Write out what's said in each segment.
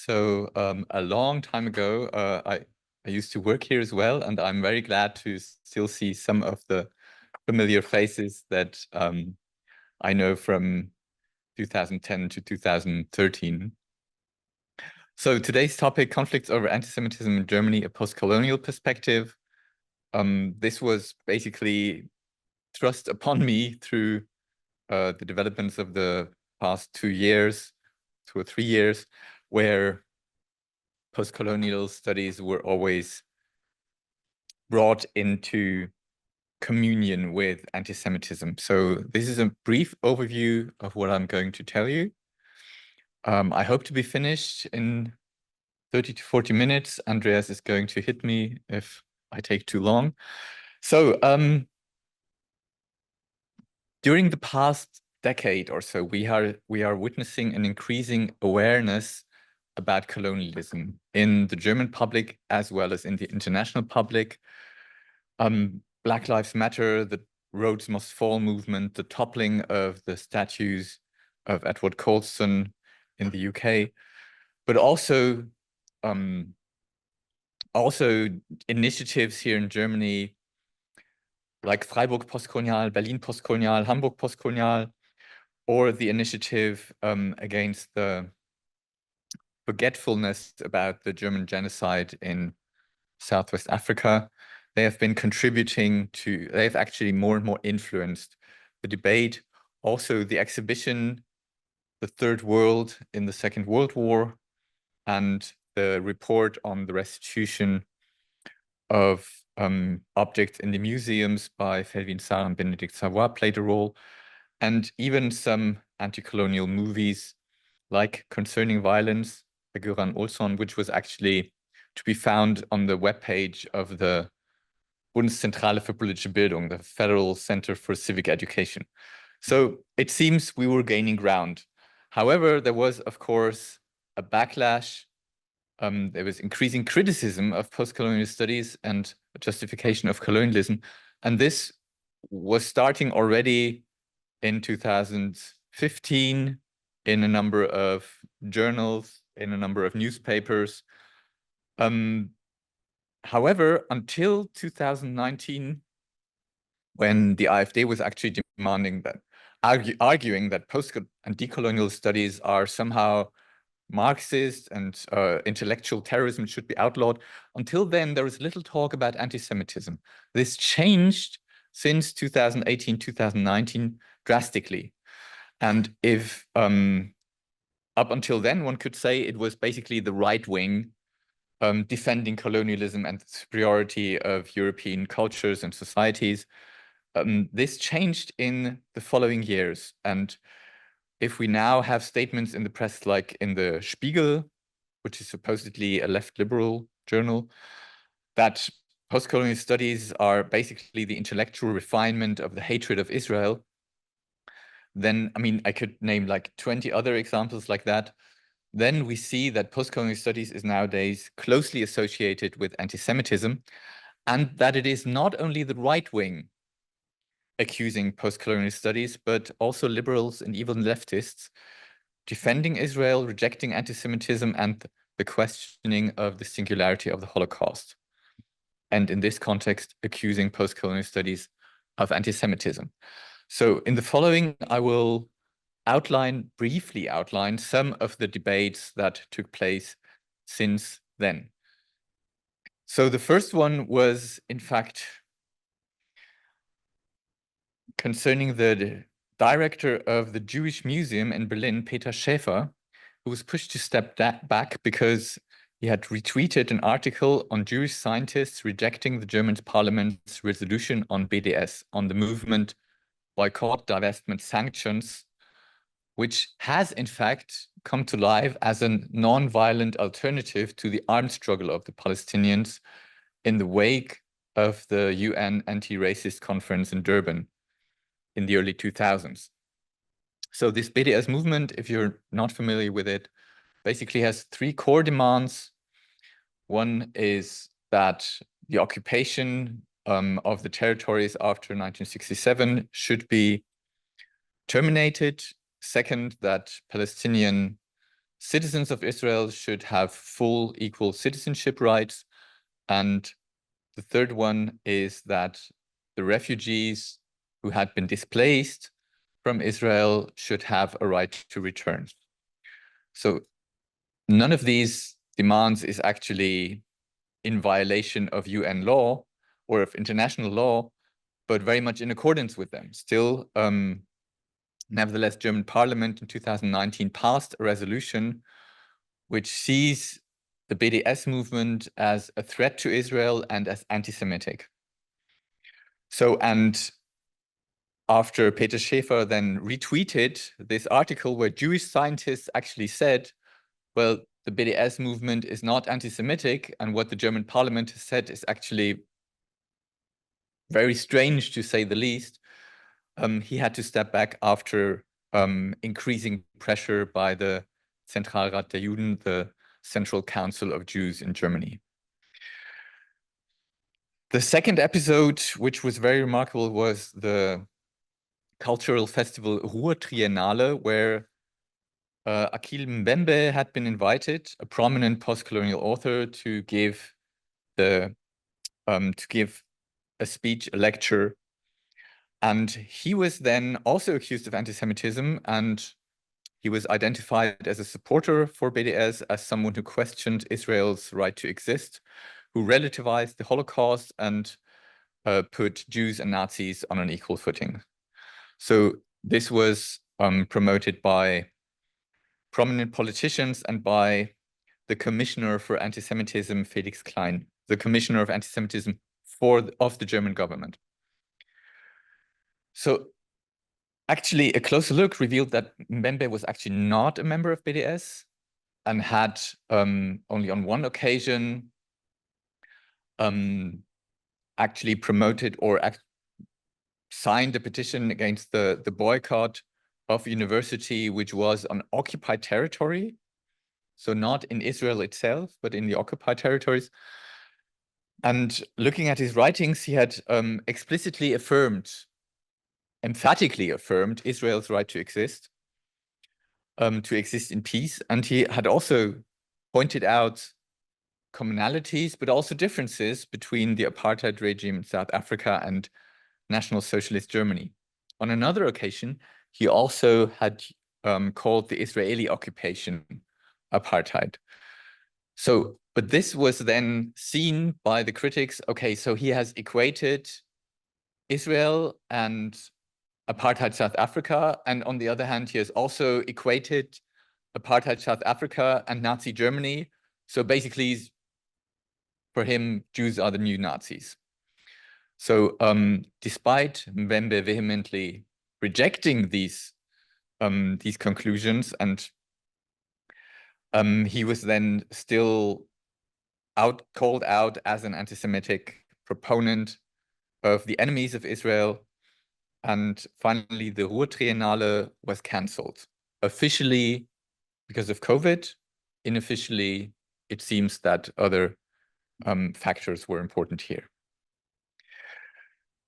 A long time ago, I used to work here as well, and I'm very glad to still see some of the familiar faces that I know from 2010 to 2013. So today's topic, conflicts over anti-Semitism in Germany, a post-colonial perspective. This was basically thrust upon me through the developments of the past 2 or 3 years, where post-colonial studies were always brought into communion with anti-Semitism. So this is a brief overview of what I'm going to tell you. I hope to be finished in 30 to 40 minutes. Andreas is going to hit me if I take too long. So during the past decade or so, we are witnessing an increasing awareness about colonialism in the German public as well as in the international public. Black Lives Matter, the Rhodes Must Fall movement, the toppling of the statues of Edward Colston in the UK, but also initiatives here in Germany like Freiburg Postcolonial, Berlin Postcolonial, Hamburg Postcolonial, or the initiative against the forgetfulness about the German genocide in Southwest Africa. They have been contributing to, they've actually more and more influenced the debate. Also, the exhibition, The Third World in the Second World War, and the report on the restitution of objects in the museums by Felvin Sarr and Benedict Savoy played a role, and even some anti-colonial movies like Concerning Violence by Göran Olsson, which was actually to be found on the webpage of the Bundeszentrale für politische Bildung, the Federal Center for Civic Education. So it seems we were gaining ground. However, there was, of course, a backlash. There was increasing criticism of post-colonial studies and justification of colonialism. And this was starting already in 2015 in a number of journals, in a number of newspapers. However, until 2019, when the AfD was actually demanding that, arguing that post and decolonial studies are somehow Marxist and intellectual terrorism should be outlawed. Until then, there was little talk about anti-Semitism. This changed since 2018, 2019 drastically. And if up until then, one could say it was basically the right wing defending colonialism and the superiority of European cultures and societies. This changed in the following years. And if we now have statements in the press like in the Spiegel, which is supposedly a left liberal journal, that post-colonial studies are basically the intellectual refinement of the hatred of Israel, then, I mean, I could name like 20 other examples like that. Then we see that post-colonial studies is nowadays closely associated with anti-Semitism, and that it is not only the right wing accusing post-colonial studies, but also liberals and even leftists defending Israel, rejecting anti-Semitism, and the questioning of the singularity of the Holocaust. And in this context, accusing post-colonial studies of anti-Semitism. So in the following, I will briefly outline some of the debates that took place since then. So the first one was, in fact, concerning the director of the Jewish Museum in Berlin, Peter Schäfer, who was pushed to step back because he had retweeted an article on Jewish scientists rejecting the German parliament's resolution on BDS, on the movement Boycott, Divestment, Sanctions, which has in fact come to life as a non-violent alternative to the armed struggle of the Palestinians in the wake of the UN anti-racist conference in Durban in the early 2000s. So this BDS movement, if you're not familiar with it, basically has three core demands. One is that the occupation of the territories after 1967 should be terminated. Second, that Palestinian citizens of Israel should have full equal citizenship rights. And the third one is that the refugees who had been displaced from Israel should have a right to return. So none of these demands is actually in violation of UN law or of international law, but very much in accordance with them. Still, nevertheless, German Parliament in 2019 passed a resolution which sees the BDS movement as a threat to Israel and as anti-Semitic. So, and after Peter Schäfer then retweeted this article where Jewish scientists actually said, well, the BDS movement is not anti-Semitic, and what the German parliament has said is actually very strange, to say the least. He had to step back after increasing pressure by the Zentralrat der Juden, the Central Council of Jews in Germany. The second episode, which was very remarkable, was the cultural festival Ruhr Triennale, where Achille Mbembe had been invited, a prominent post-colonial author, to give a speech, a lecture. And he was then also accused of anti-Semitism, and he was identified as a supporter for BDS, as someone who questioned Israel's right to exist, who relativized the Holocaust and put Jews and Nazis on an equal footing. So this was promoted by prominent politicians and by the Commissioner for Anti-Semitism, Felix Klein, the Commissioner of Anti-Semitism of the German government. So actually, a closer look revealed that Mbembe was actually not a member of BDS and had only on one occasion actually promoted or signed a petition against the boycott of a university which was on occupied territory. So not in Israel itself, but in the occupied territories. And looking at his writings, he had explicitly emphatically affirmed Israel's right to exist in peace. And he had also pointed out commonalities, but also differences between the apartheid regime in South Africa and National Socialist Germany. On another occasion, he also had called the Israeli occupation apartheid. So, but this was then seen by the critics, okay, so he has equated Israel and apartheid South Africa, and on the other hand, he has also equated apartheid South Africa and Nazi Germany. So basically, for him, Jews are the new Nazis. So despite Mbembe vehemently rejecting these conclusions, and he was then still called out as an anti-Semitic proponent of the enemies of Israel. And finally, the Ruhr Triennale was cancelled. Officially, because of COVID. Unofficially, it seems that other factors were important here.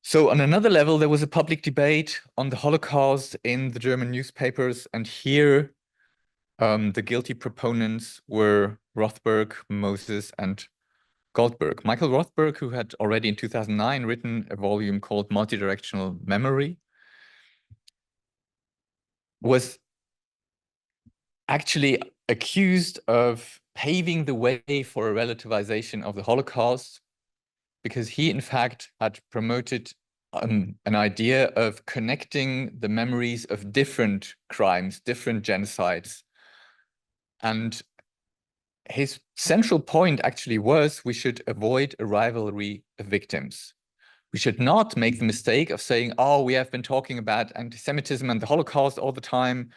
So on another level, there was a public debate on the Holocaust in the German newspapers. And here, the guilty proponents were Rothberg, Moses, and Goldberg. Michael Rothberg, who had already in 2009 written a volume called Multidirectional Memory, was actually accused of paving the way for a relativization of the Holocaust, because he, in fact, had promoted an idea of connecting the memories of different crimes, different genocides. And his central point actually was we should avoid a rivalry of victims. We should not make the mistake of saying, oh, we have been talking about anti-Semitism and the Holocaust all the time.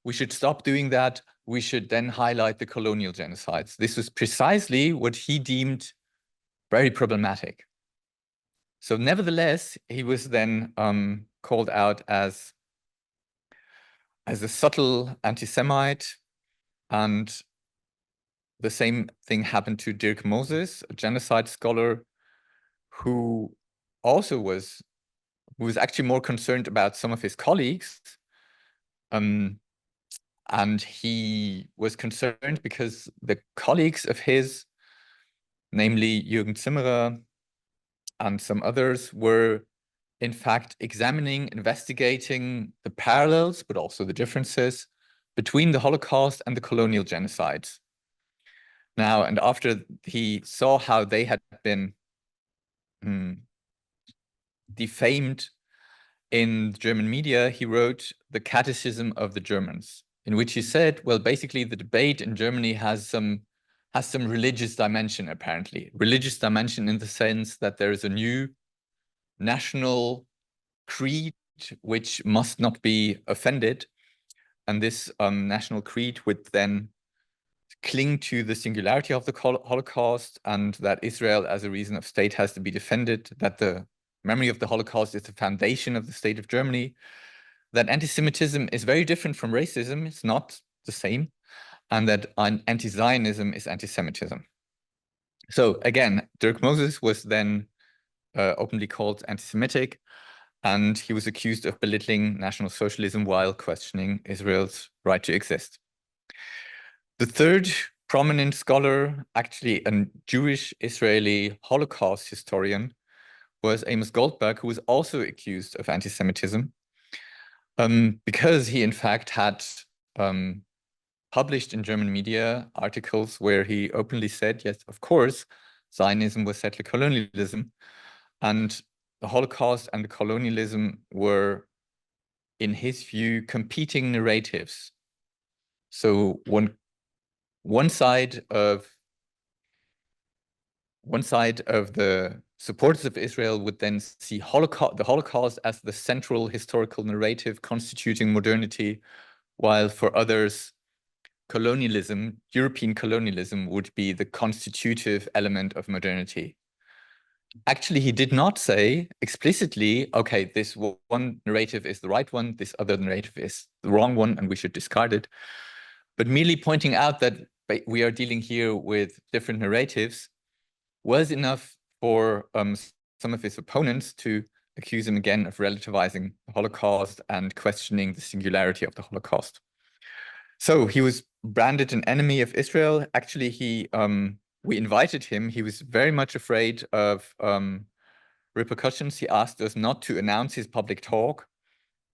We should stop doing that. We should then highlight the colonial genocides. This was precisely what he deemed very problematic. So nevertheless, he was then called out as a subtle anti-Semite. And the same thing happened to Dirk Moses, a genocide scholar who also was actually more concerned about some of his colleagues And he was concerned because the colleagues of his, namely Jürgen Zimmerer and some others, were in fact examining, investigating the parallels, but also the differences between the Holocaust and the colonial genocides. Now, and after he saw how they had been defamed in German media, he wrote The Catechism of the Germans, in which he said, well, basically the debate in Germany has some religious dimension, apparently. Religious dimension in the sense that there is a new national creed which must not be offended. And this national creed would then cling to the singularity of the Holocaust, and that Israel as a reason of state has to be defended, that the memory of the Holocaust is the foundation of the state of Germany, that anti-Semitism is very different from racism, it's not the same, and that anti-Zionism is anti-Semitism. So again, Dirk Moses was then openly called anti-Semitic, and he was accused of belittling National Socialism while questioning Israel's right to exist. The third prominent scholar, actually a Jewish Israeli Holocaust historian, was Amos Goldberg, who was also accused of anti-Semitism, because he in fact had published in German media articles where he openly said, yes, of course, Zionism was settler colonialism, and the Holocaust and the colonialism were, in his view, competing narratives. So one side of the supporters of Israel would then see the Holocaust as the central historical narrative constituting modernity, while for others, colonialism, European colonialism, would be the constitutive element of modernity. Actually, he did not say explicitly, okay, this one narrative is the right one, this other narrative is the wrong one, and we should discard it, but merely pointing out that we are dealing here with different narratives was enough for some of his opponents to accuse him again of relativizing the Holocaust and questioning the singularity of the Holocaust. So he was branded an enemy of Israel. Actually, we invited him. He was very much afraid of repercussions. He asked us not to announce his public talk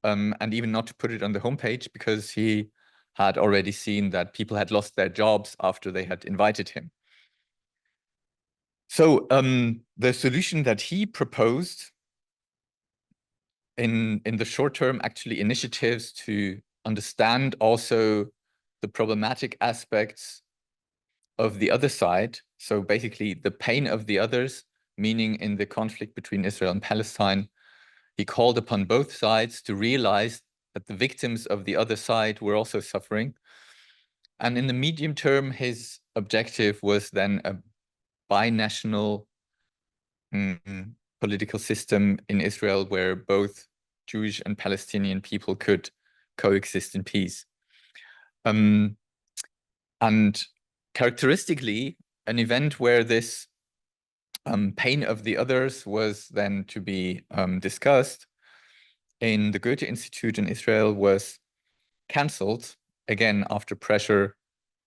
and even not to put it on the homepage, because he had already seen that people had lost their jobs after they had invited him. So the solution that he proposed in the short term, actually initiatives to understand also the problematic aspects of the other side. So basically the pain of the others, meaning in the conflict between Israel and Palestine, he called upon both sides to realize that the victims of the other side were also suffering. And in the medium term, his objective was then a binational political system in Israel where both Jewish and Palestinian people could coexist in peace. And characteristically, an event where this pain of the others was then to be discussed in the Goethe Institute in Israel was cancelled, again, after pressure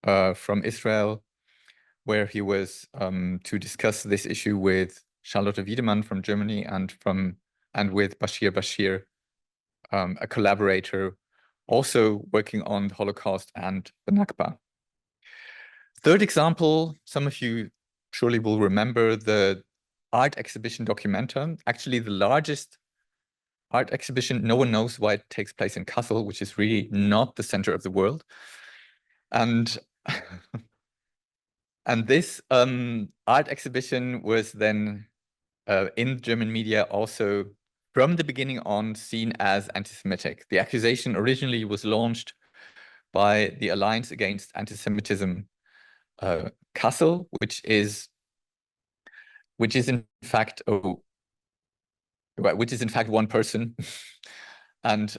from Israel, where he was to discuss this issue with Charlotte Wiedemann from Germany and with Bashir Bashir, a collaborator also working on the Holocaust and the Nakba. Third example, some of you surely will remember the art exhibition Documenta, actually the largest art exhibition. No one knows why it takes place in Kassel, which is really not the center of the world. And and this art exhibition was then in German media also from the beginning on seen as anti-Semitic. The accusation originally was launched by the Alliance Against Anti-Semitism Kassel, which is in fact one person, and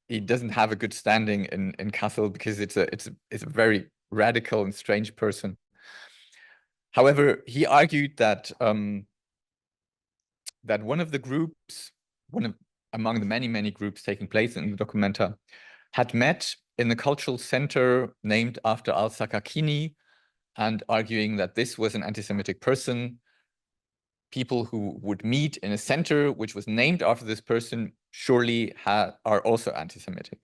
he doesn't have a good standing in Kassel because it's a very radical and strange person. However, he argued that that one of the groups, among the many groups taking place in the Documenta, had met in the cultural center named after al-Sakakini, and arguing that this was an anti-Semitic person. People who would meet in a center which was named after this person surely are also anti-Semitic.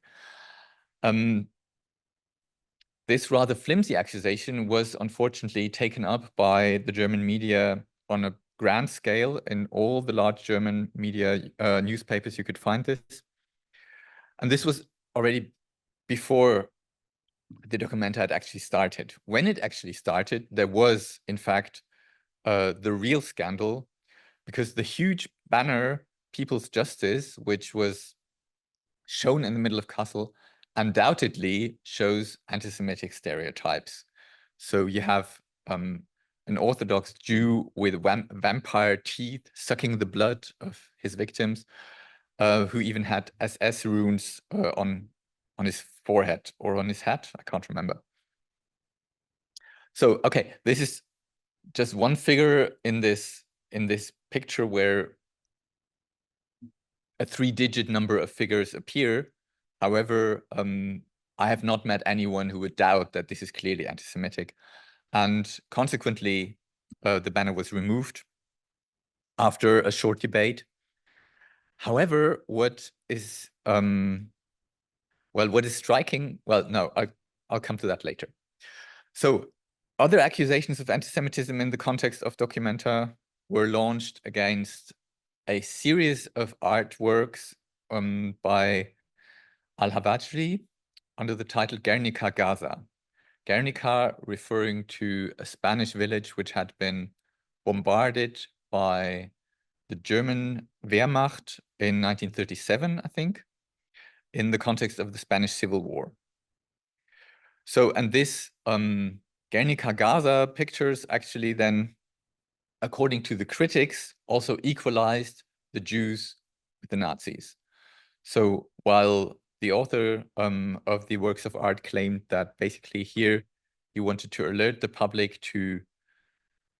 This rather flimsy accusation was unfortunately taken up by the German media on a grand scale. In all the large German media newspapers you could find this. And this was already before the documenta had actually started. When it actually started, there was, in fact, the real scandal, because the huge banner, People's Justice, which was shown in the middle of Kassel, undoubtedly shows anti-Semitic stereotypes. So you have an Orthodox Jew with vampire teeth sucking the blood of his victims, who even had SS runes on his forehead or on his hat. I can't remember. So, okay, this is just one figure in this picture where a 3-digit number of figures appear. However, I have not met anyone who would doubt that this is clearly anti-Semitic. And consequently, the banner was removed after a short debate. However, what is striking, well, no, I'll come to that later. So other accusations of anti-Semitism in the context of documenta were launched against a series of artworks by al-Hawajri under the title Guernica Gaza. Guernica referring to a Spanish village which had been bombarded by the German Wehrmacht in 1937, I think, in the context of the Spanish Civil War. So, and this Guernica Gaza pictures actually then, according to the critics, also equalized the Jews with the Nazis. So while the author of the works of art claimed that basically here he wanted to alert the public to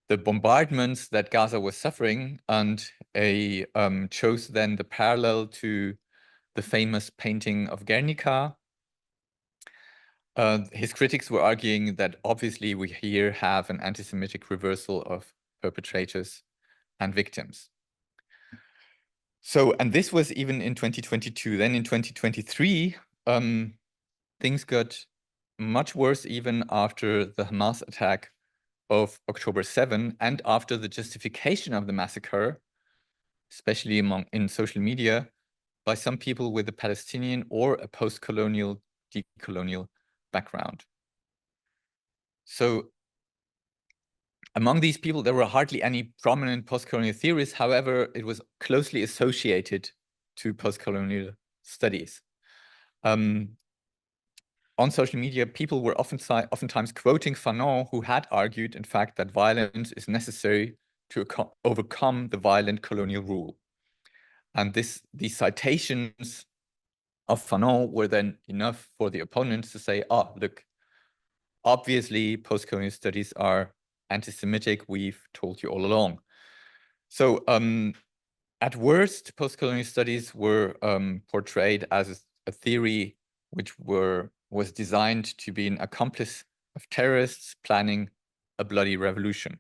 the bombardments that Gaza was suffering, and chose then the parallel to the famous painting of Guernica. His critics were arguing that obviously we here have an anti-Semitic reversal of perpetrators and victims. So, and this was even in 2022. Then in 2023, things got much worse even after the Hamas attack of October 7 and after the justification of the massacre, especially in social media, by some people with a Palestinian or a post-colonial, decolonial background. So among these people, there were hardly any prominent post-colonial theorists. However, it was closely associated to post-colonial studies. On social media, people were oftentimes quoting Fanon, who had argued, in fact, that violence is necessary to overcome the violent colonial rule. And these citations of Fanon were then enough for the opponents to say, oh, look, obviously post-colonial studies are anti-Semitic, we've told you all along. So at worst, post-colonial studies were portrayed as a theory which was designed to be an accomplice of terrorists planning a bloody revolution.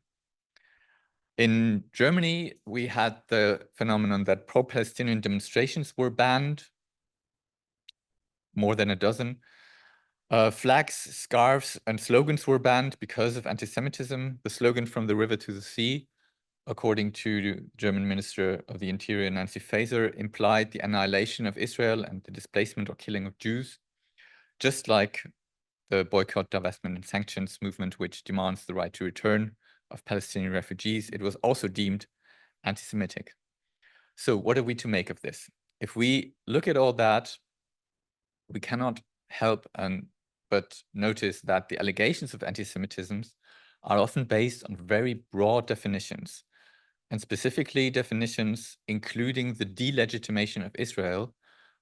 In Germany, we had the phenomenon that pro-Palestinian demonstrations were banned, more than a dozen. Flags, scarves, and slogans were banned because of anti-Semitism. The slogan "From the river to the sea," according to German Minister of the Interior Nancy Faeser, implied the annihilation of Israel and the displacement or killing of Jews, just like the boycott, divestment, and sanctions movement, which demands the right to return of Palestinian refugees. It was also deemed anti-Semitic. So what are we to make of this? If we look at all that, we cannot help but notice that the allegations of anti-Semitism are often based on very broad definitions, and specifically definitions including the delegitimation of Israel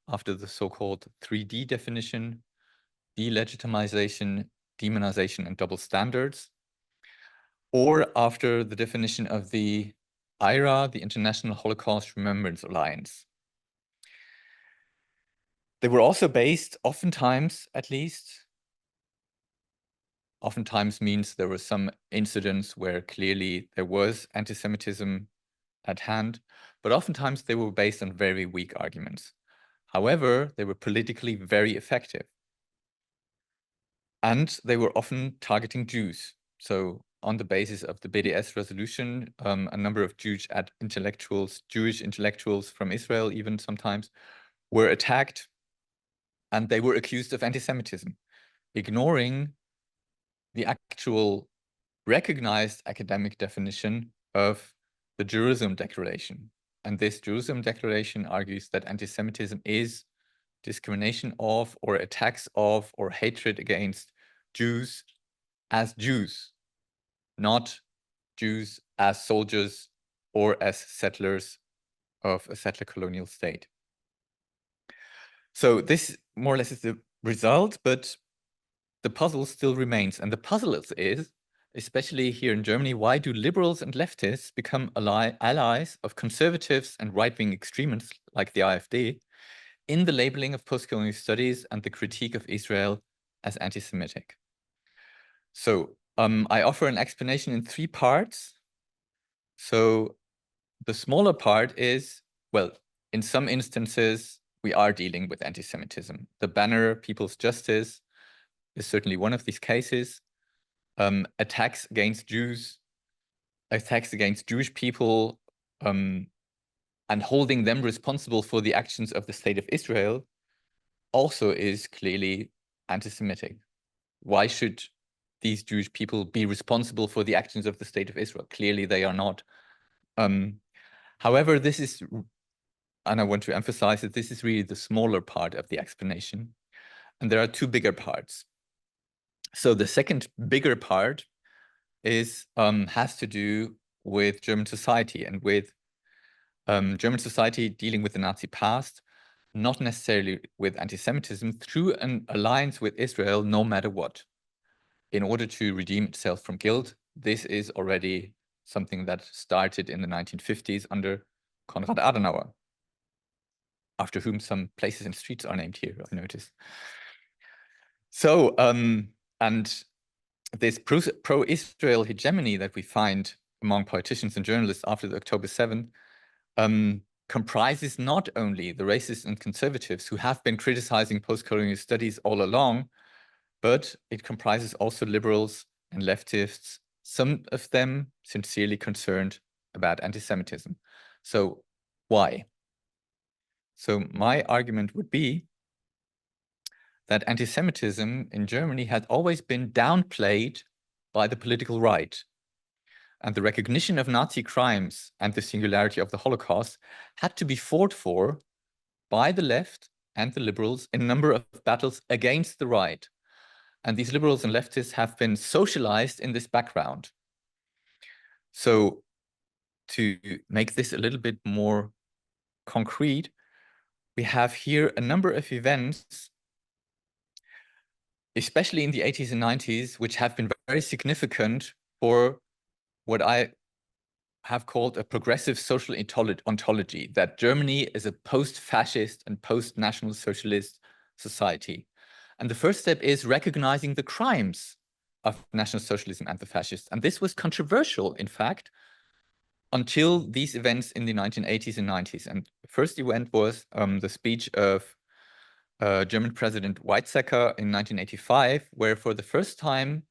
after the so-called 3D definition, delegitimization, demonization, and double standards, or after the definition of the IRA, the International Holocaust Remembrance Alliance. They were also based, oftentimes at least, oftentimes means there were some incidents where clearly there was anti-Semitism at hand, but oftentimes they were based on very weak arguments. However, they were politically very effective. And they were often targeting Jews. So on the basis of the BDS resolution, a number of Jewish intellectuals from Israel even sometimes were attacked, and they were accused of anti-Semitism, ignoring the actual recognized academic definition of the Jerusalem Declaration. And this Jerusalem Declaration argues that anti-Semitism is discrimination of or attacks of or hatred against Jews as Jews, not Jews as soldiers or as settlers of a settler colonial state. So this more or less is the result, but the puzzle still remains. And the puzzle is, especially here in Germany, why do liberals and leftists become allies of conservatives and right-wing extremists like the AfD in the labeling of postcolonial studies and the critique of Israel as anti-Semitic? So I offer an explanation in 3 parts. So the smaller part is, well, in some instances, we are dealing with anti-Semitism. The banner People's Justice is certainly one of these cases. Attacks against Jews, attacks against Jewish people, and holding them responsible for the actions of the state of Israel also is clearly anti-Semitic. Why should these Jewish people be responsible for the actions of the state of Israel? Clearly they are not. However, this is, and I want to emphasize that this is really the smaller part of the explanation. And there are 2 bigger parts. So the second bigger part is has to do with German society and with German society dealing with the Nazi past, not necessarily with anti-Semitism, through an alliance with Israel, no matter what, in order to redeem itself from guilt. This is already something that started in the 1950s under Konrad Adenauer, after whom some places and streets are named here, I noticed. So, and this pro-Israel hegemony that we find among politicians and journalists after the October 7 comprises not only the racists and conservatives who have been criticizing post-colonial studies all along, but it comprises also liberals and leftists, some of them sincerely concerned about anti-Semitism. So why? So my argument would be that anti-Semitism in Germany had always been downplayed by the political right. And the recognition of Nazi crimes and the singularity of the Holocaust had to be fought for by the left and the liberals in a number of battles against the right. And these liberals and leftists have been socialized in this background. So to make this a little bit more concrete, we have here a number of events, especially in the 80s and 90s, which have been very significant for what I have called a progressive social ontology, that Germany is a post-fascist and post-national socialist society. And the first step is recognizing the crimes of National Socialism and the fascists. And this was controversial, in fact, until these events in the 1980s and 90s. And the first event was the speech of German President Weizsäcker in 1985, where for the first time,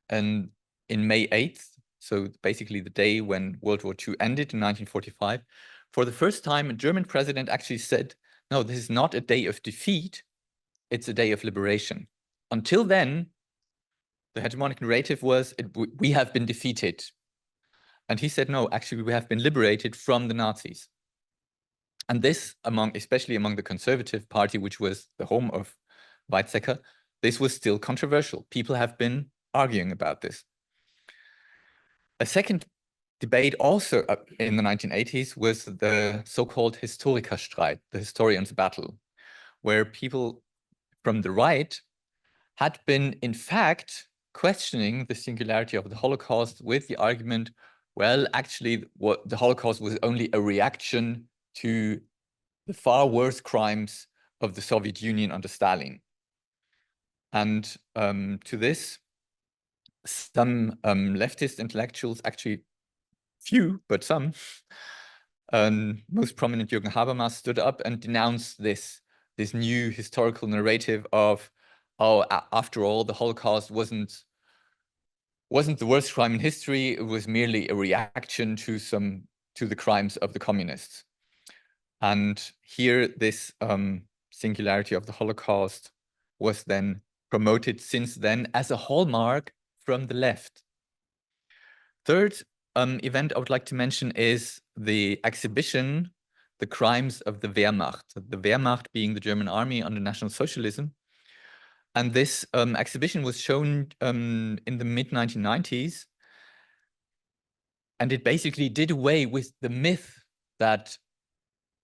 and in May 8th, so basically the day when World War II ended in 1945, for the first time, a German president actually said, no, this is not a day of defeat, it's a day of liberation. Until then, the hegemonic narrative was, we have been defeated. And he said, no, actually, we have been liberated from the Nazis. And this, especially among the Conservative Party, which was the home of Weizsäcker, this was still controversial. People have been arguing about this. A second debate also in the 1980s was the so-called Historikerstreit, the historians' battle, where people from the right had been, in fact, questioning the singularity of the Holocaust with the argument, well, actually, the Holocaust was only a reaction to the far worse crimes of the Soviet Union under Stalin. And to this, some leftist intellectuals, actually few, but some, most prominent Jürgen Habermas, stood up and denounced this new historical narrative of, oh, after all, the Holocaust wasn't the worst crime in history. It was merely a reaction to the crimes of the communists. And here, this singularity of the Holocaust was then promoted since then as a hallmark from the left. Third event I would like to mention is the exhibition, The Crimes of the Wehrmacht. The Wehrmacht being the German army under National Socialism. And this exhibition was shown in the mid-1990s. And it basically did away with the myth that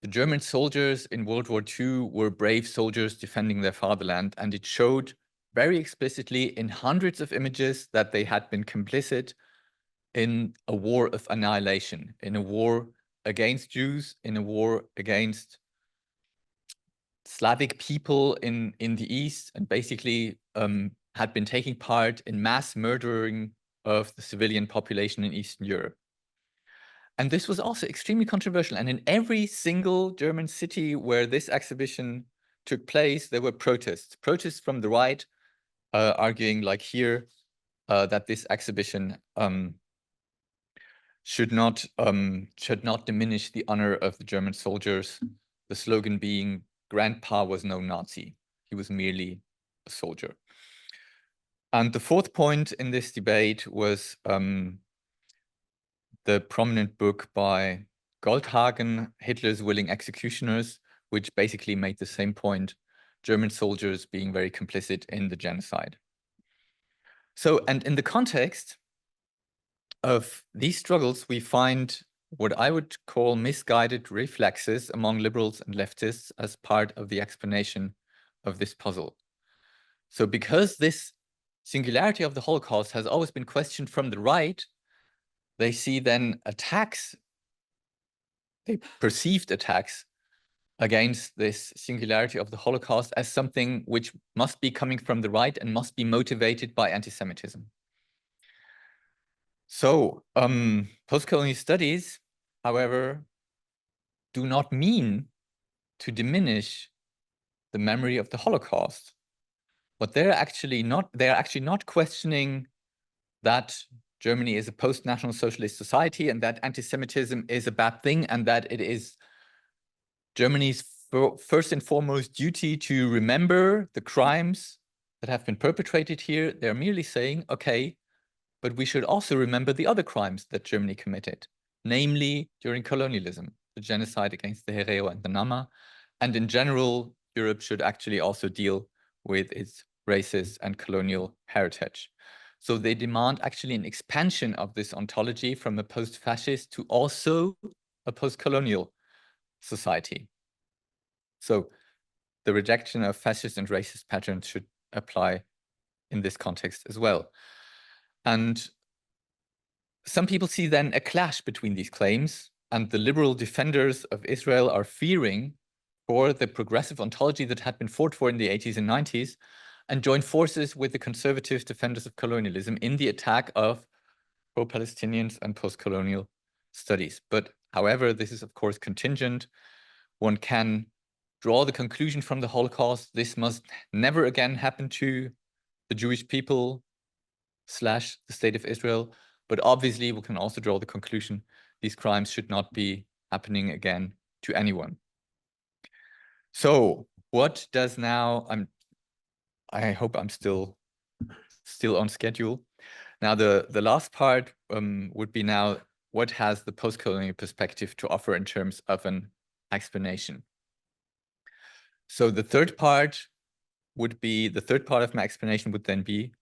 the German soldiers in World War II were brave soldiers defending their fatherland. And it showed very explicitly in hundreds of images that they had been complicit in a war of annihilation, in a war against Jews, in a war against Slavic people in the East, and basically had been taking part in mass murdering of the civilian population in Eastern Europe. And this was also extremely controversial. And in every single German city where this exhibition took place, there were protests from the right, arguing, like here, that this exhibition should not diminish the honor of the German soldiers. The slogan being, "Grandpa was no Nazi. He was merely a soldier." And the fourth point in this debate was the prominent book by Goldhagen, Hitler's Willing Executioners, which basically made the same point, German soldiers being very complicit in the genocide. So, and in the context of these struggles, we find what I would call misguided reflexes among liberals and leftists as part of the explanation of this puzzle. So because this singularity of the Holocaust has always been questioned from the right, they see then attacks, they perceived attacks against this singularity of the Holocaust as something which must be coming from the right and must be motivated by anti-Semitism. So postcolonial studies, however, do not mean to diminish the memory of the Holocaust. But they're actually not questioning that Germany is a post-National Socialist society and that anti-Semitism is a bad thing and that it is Germany's first and foremost duty to remember the crimes that have been perpetrated here. They're merely saying, okay, but we should also remember the other crimes that Germany committed, namely during colonialism, the genocide against the Herero and the Nama. And in general, Europe should actually also deal with its racist and colonial heritage. So they demand actually an expansion of this ontology from a post-fascist to also a post-colonial society. So the rejection of fascist and racist patterns should apply in this context as well. And some people see then a clash between these claims, and the liberal defenders of Israel are fearing for the progressive ontology that had been fought for in the 80s and 90s, and join forces with the conservative defenders of colonialism in the attack of pro-Palestinians and post-colonial studies. But however, this is of course contingent. One can draw the conclusion from the Holocaust, this must never again happen to the Jewish people / the state of Israel. But obviously, we can also draw the conclusion these crimes should not be happening again to anyone. So what does now, I hope I'm still on schedule. Now, the last part would be now, what has the post-colonial perspective to offer in terms of an explanation? So the third part of my explanation would then be,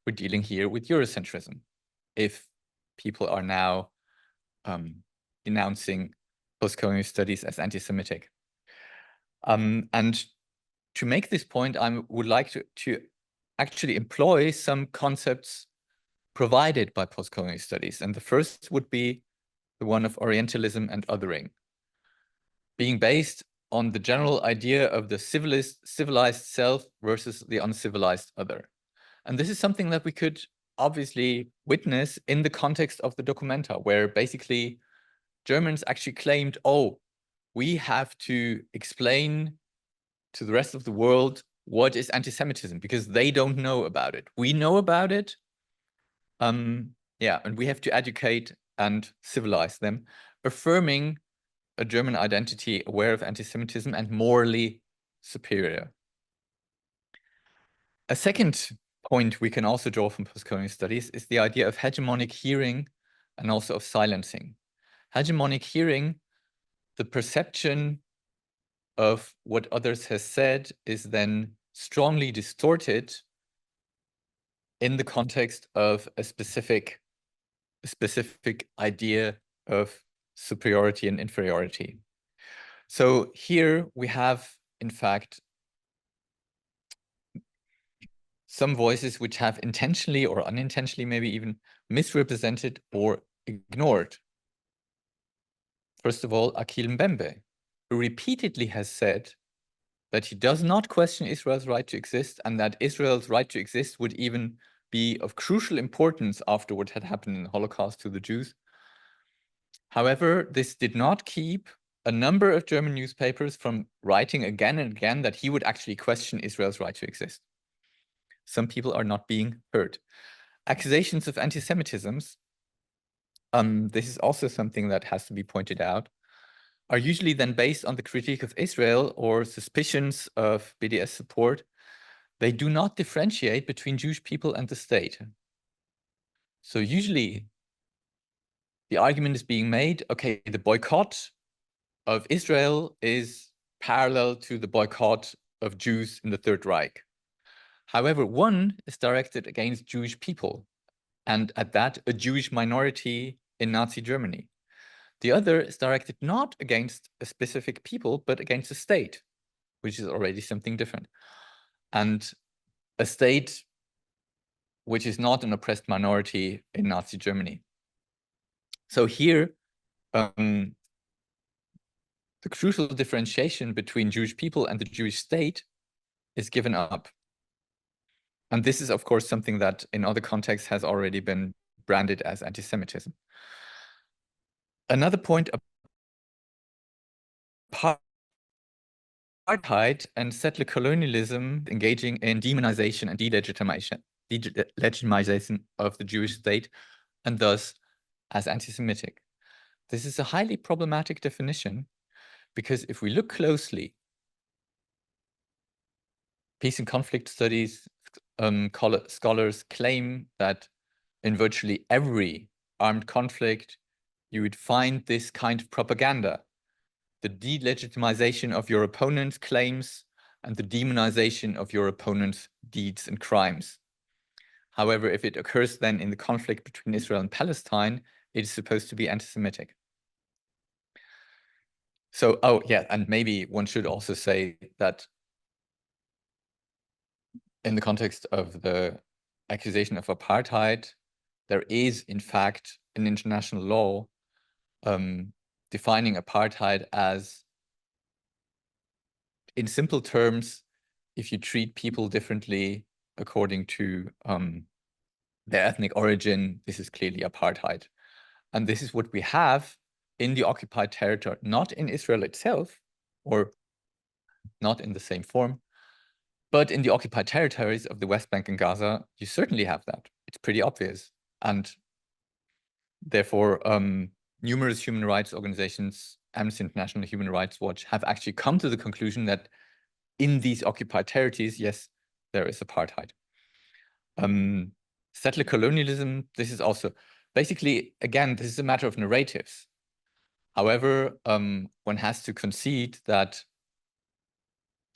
we're dealing here with Eurocentrism. If people are now denouncing post-colonial studies as anti-Semitic. And to make this point, I would like to actually employ some concepts provided by post-colonial studies. And the first would be the one of Orientalism and othering, being based on the general idea of the civilized self versus the uncivilized other. And this is something that we could obviously witness in the context of the documenta, where basically Germans actually claimed, oh, we have to explain to the rest of the world what is anti-Semitism, because they don't know about it. We know about it. Yeah, and we have to educate and civilize them, affirming a German identity aware of anti-Semitism and morally superior. A second point we can also draw from postcolonial studies is the idea of hegemonic hearing and also of silencing. Hegemonic hearing, the perception of what others have said is then strongly distorted in the context of a specific idea of superiority and inferiority. So here we have, in fact, some voices which have intentionally or unintentionally maybe even misrepresented or ignored. First of all, Achille Mbembe, who repeatedly has said that he does not question Israel's right to exist, and that Israel's right to exist would even be of crucial importance after what had happened in the Holocaust to the Jews. However, this did not keep a number of German newspapers from writing again and again that he would actually question Israel's right to exist. Some people are not being heard. Accusations of anti-Semitisms, this is also something that has to be pointed out, are usually then based on the critique of Israel or suspicions of BDS support. They do not differentiate between Jewish people and the state. So usually the argument is being made, okay, the boycott of Israel is parallel to the boycott of Jews in the Third Reich. However, one is directed against Jewish people, and at that, a Jewish minority in Nazi Germany. The other is directed not against a specific people, but against a state, which is already something different. And a state which is not an oppressed minority in Nazi Germany. So here, the crucial differentiation between Jewish people and the Jewish state is given up. And this is, of course, something that in other contexts has already been branded as anti-Semitism. Another point, apartheid and settler colonialism engaging in demonization and delegitimization of the Jewish state, and thus as anti-Semitic. This is a highly problematic definition, because if we look closely, peace and conflict studies scholars claim that in virtually every armed conflict, you would find this kind of propaganda, the delegitimization of your opponent's claims and the demonization of your opponent's deeds and crimes. However, if it occurs then in the conflict between Israel and Palestine, it is supposed to be anti-Semitic. So, oh yeah, and maybe one should also say that in the context of the accusation of apartheid, there is in fact an international law defining apartheid as, in simple terms, if you treat people differently according to their ethnic origin, this is clearly apartheid. And this is what we have in the occupied territory, not in Israel itself, or not in the same form, but in the occupied territories of the West Bank and Gaza, you certainly have that. It's pretty obvious. And therefore, numerous human rights organizations, Amnesty International, Human Rights Watch, have actually come to the conclusion that in these occupied territories, yes, there is apartheid. Settler colonialism, this is also, basically, again, this is a matter of narratives. However, one has to concede that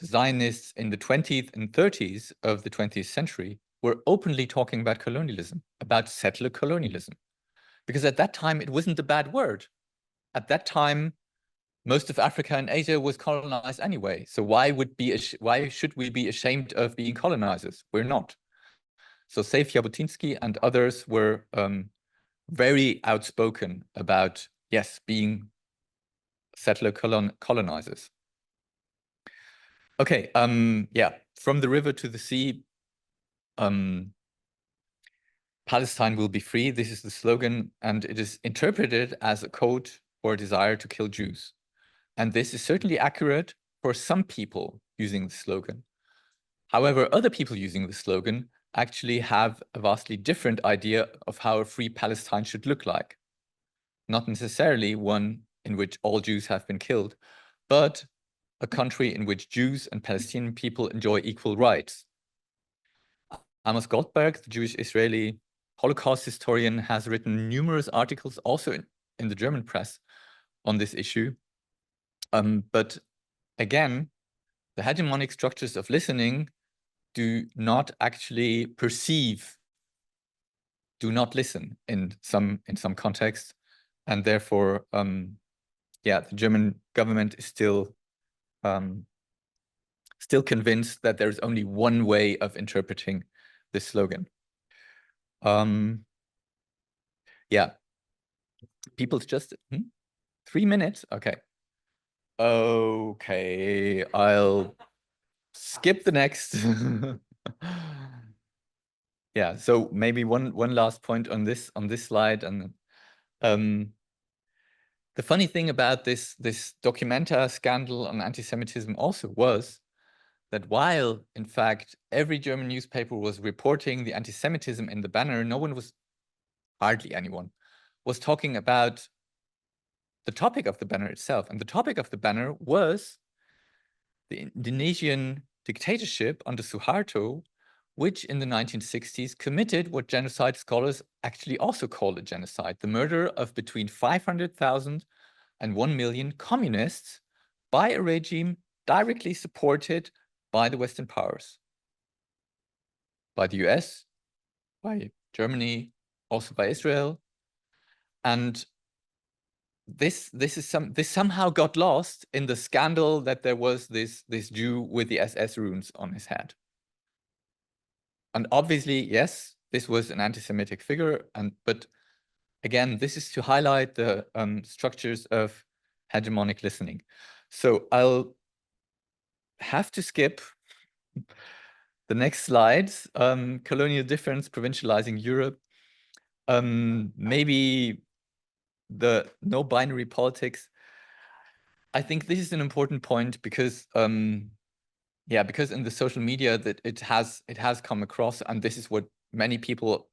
the Zionists in the 20th and 30s of the 20th century were openly talking about colonialism, about settler colonialism. Because at that time, it wasn't a bad word. At that time, most of Africa and Asia was colonized anyway. So why should we be ashamed of being colonizers? We're not. So Seif Jabotinsky and others were very outspoken about, yes, being settler colonizers. Okay, yeah, from the river to the sea, Palestine will be free. This is the slogan, and it is interpreted as a code for a desire to kill Jews. And this is certainly accurate for some people using the slogan. However, other people using the slogan actually have a vastly different idea of how a free Palestine should look like. Not necessarily one in which all Jews have been killed, but a country in which Jews and Palestinian people enjoy equal rights. Amos Goldberg, the Jewish Israeli Holocaust historian, has written numerous articles also in the German press on this issue. But again, the hegemonic structures of listening do not actually perceive, do not listen in some context, and therefore, yeah, the German government is still convinced that there is only one way of interpreting this slogan. Yeah, people's just 3 minutes. Okay. Okay, I'll skip the next. Yeah, so maybe one last point on this slide. And the funny thing about this documenta scandal on anti-Semitism also was that while, in fact, every German newspaper was reporting the anti-Semitism in the banner, hardly anyone, was talking about the topic of the banner itself. And the topic of the banner was the Indonesian dictatorship under Suharto, which in the 1960s committed what genocide scholars actually also call a genocide, the murder of between 500,000 and 1 million communists by a regime directly supported by the Western powers, by the US, by Germany, also by Israel. And this somehow got lost in the scandal that there was this Jew with the SS runes on his head. And obviously, yes, this was an anti-Semitic figure, but again, this is to highlight the structures of hegemonic listening. So I'll have to skip the next slides. Colonial difference, provincializing Europe. Maybe the no binary politics. I think this is an important point because yeah, because in the social media that it has come across, and this is what many people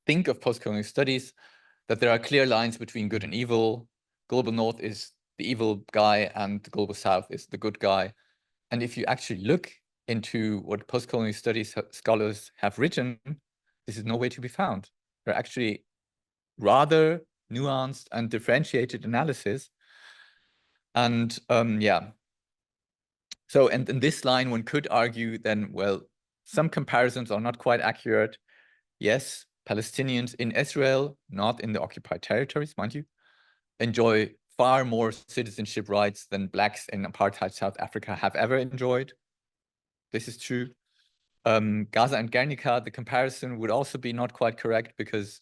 think of postcolonial studies, that there are clear lines between good and evil. Global North is the evil guy and the Global South is the good guy. And if you actually look into what postcolonial studies scholars have written, this is nowhere to be found. They're actually rather nuanced and differentiated analysis. And yeah, so, and in this line, one could argue then, well, some comparisons are not quite accurate. Yes, Palestinians in Israel, not in the occupied territories, mind you, enjoy far more citizenship rights than blacks in apartheid South Africa have ever enjoyed. This is true. Gaza and Guernica, the comparison would also be not quite correct because,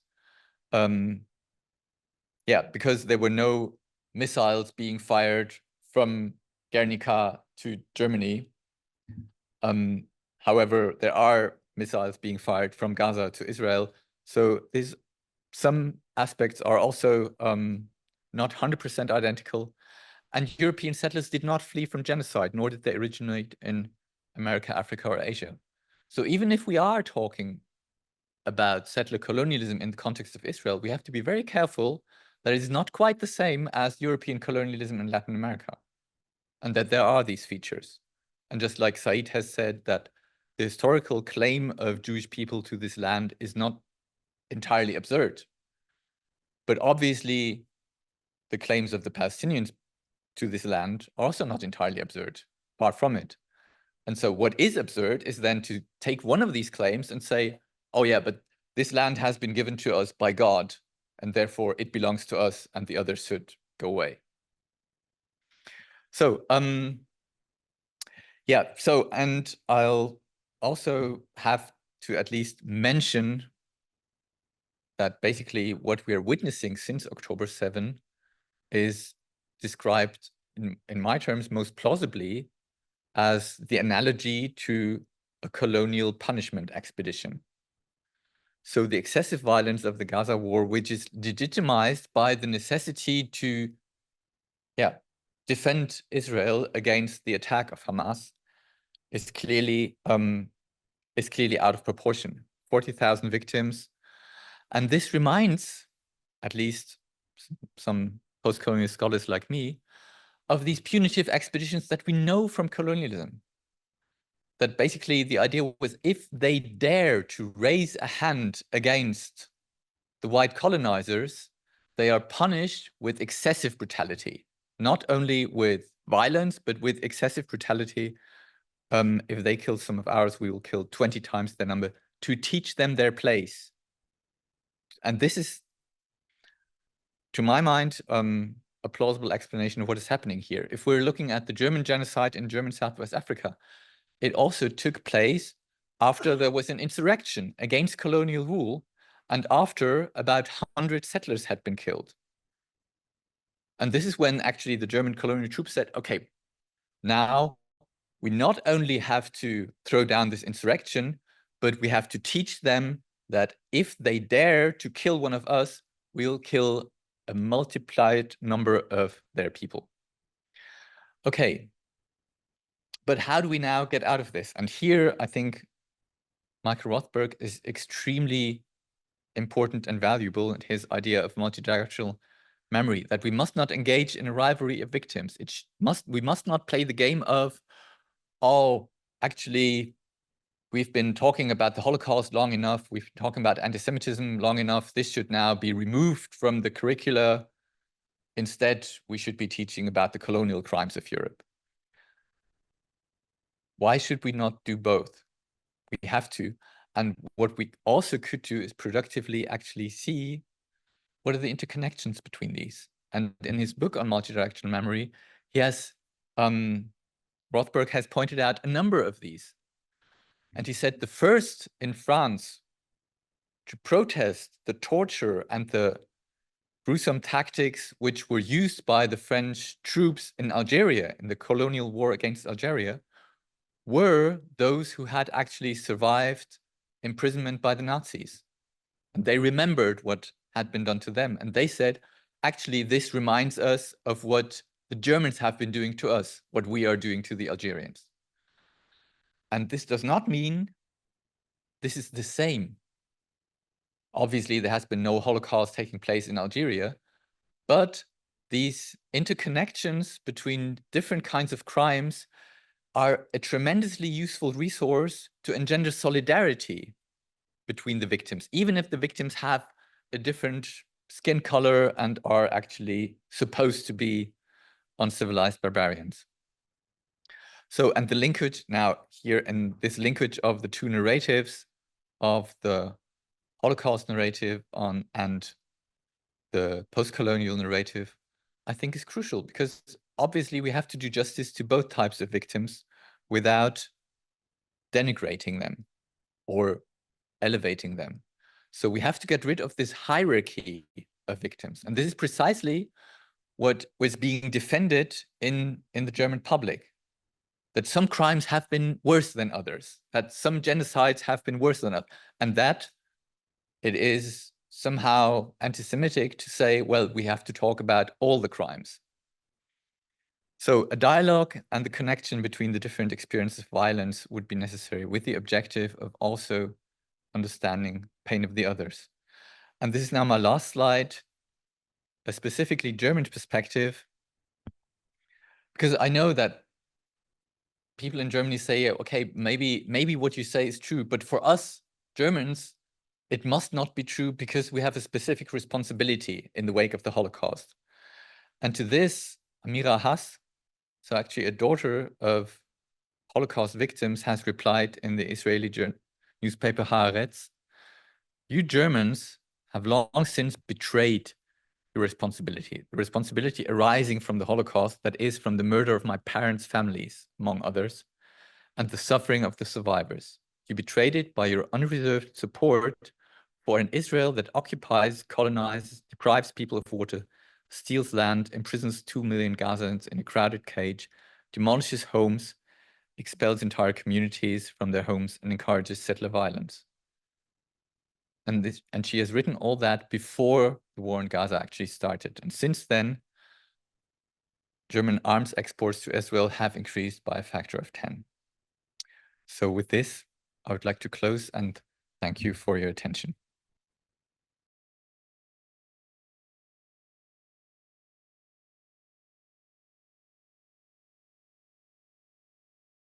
yeah, because there were no missiles being fired from Guernica to Germany. However, there are missiles being fired from Gaza to Israel. So some aspects are also not 100% identical. And European settlers did not flee from genocide, nor did they originate in America, Africa, or Asia. So even if we are talking about settler colonialism in the context of Israel, we have to be very careful that it is not quite the same as European colonialism in Latin America, and that there are these features. And just like Said has said, that the historical claim of Jewish people to this land is not entirely absurd. But obviously, the claims of the Palestinians to this land are also not entirely absurd, far from it. And so what is absurd is then to take one of these claims and say, oh yeah, but this land has been given to us by God, and therefore it belongs to us and the others should go away. So, yeah, so, and I'll also have to at least mention that basically what we are witnessing since October 7 is described in my terms most plausibly as the analogy to a colonial punishment expedition. So the excessive violence of the Gaza war, which is legitimized by the necessity to defend Israel against the attack of Hamas, is clearly out of proportion. 40,000 victims. And this reminds, at least some post-colonial scholars like me, of these punitive expeditions that we know from colonialism. That basically the idea was, if they dare to raise a hand against the white colonizers, they are punished with excessive brutality, not only with violence, but with excessive brutality. If they kill some of ours, we will kill 20 times their number, to teach them their place. And this is, to my mind, a plausible explanation of what is happening here. If we're looking at the German genocide in German Southwest Africa, it also took place after there was an insurrection against colonial rule and after about 100 settlers had been killed. And this is when actually the German colonial troops said, okay, now we not only have to throw down this insurrection, but we have to teach them that if they dare to kill one of us, we'll kill a multiplied number of their people. Okay, but how do we now get out of this? And here, I think Michael Rothberg is extremely important and valuable in his idea of multidirectional memory, that we must not engage in a rivalry of victims. We must not play the game of, oh, actually, we've been talking about the Holocaust long enough. We've been talking about anti-Semitism long enough. This should now be removed from the curricula. Instead, we should be teaching about the colonial crimes of Europe. Why should we not do both? We have to. And what we also could do is productively actually see what are the interconnections between these. And in his book on multidirectional memory, he has, Rothberg has pointed out a number of these. And he said the first in France to protest the torture and the gruesome tactics which were used by the French troops in Algeria, in the colonial war against Algeria, were those who had actually survived imprisonment by the Nazis. And they remembered what had been done to them. And they said, actually, this reminds us of what the Germans have been doing to us, what we are doing to the Algerians. And this does not mean this is the same. Obviously, there has been no Holocaust taking place in Algeria, but these interconnections between different kinds of crimes are a tremendously useful resource to engender solidarity between the victims, even if the victims have a different skin color and are actually supposed to be uncivilized barbarians. So, and the linkage now here, in this linkage of the two narratives, of the Holocaust narrative and the post-colonial narrative, I think is crucial, because obviously we have to do justice to both types of victims without denigrating them or elevating them. So we have to get rid of this hierarchy of victims. And this is precisely what was being defended in the German public, that some crimes have been worse than others, that some genocides have been worse than others, and that it is somehow anti-Semitic to say, well, we have to talk about all the crimes. So a dialogue and the connection between the different experiences of violence would be necessary, with the objective of also understanding pain of the others. And this is now my last slide, a specifically German perspective, because I know that people in Germany say, okay, maybe what you say is true, but for us Germans, it must not be true, because we have a specific responsibility in the wake of the Holocaust. And to this, Amira Hass, so actually a daughter of Holocaust victims, has replied in the Israeli newspaper Haaretz, "You Germans have long since betrayed the responsibility arising from the Holocaust, that is, from the murder of my parents' families, among others, and the suffering of the survivors. You betrayed it by your unreserved support for an Israel that occupies, colonizes, deprives people of water, steals land, imprisons 2 million Gazans in a crowded cage, demolishes homes, expels entire communities from their homes, and encourages settler violence. And she has written all that before the war in Gaza actually started. And since then, German arms exports to Israel have increased by a factor of 10. So with this, I would like to close and thank you for your attention.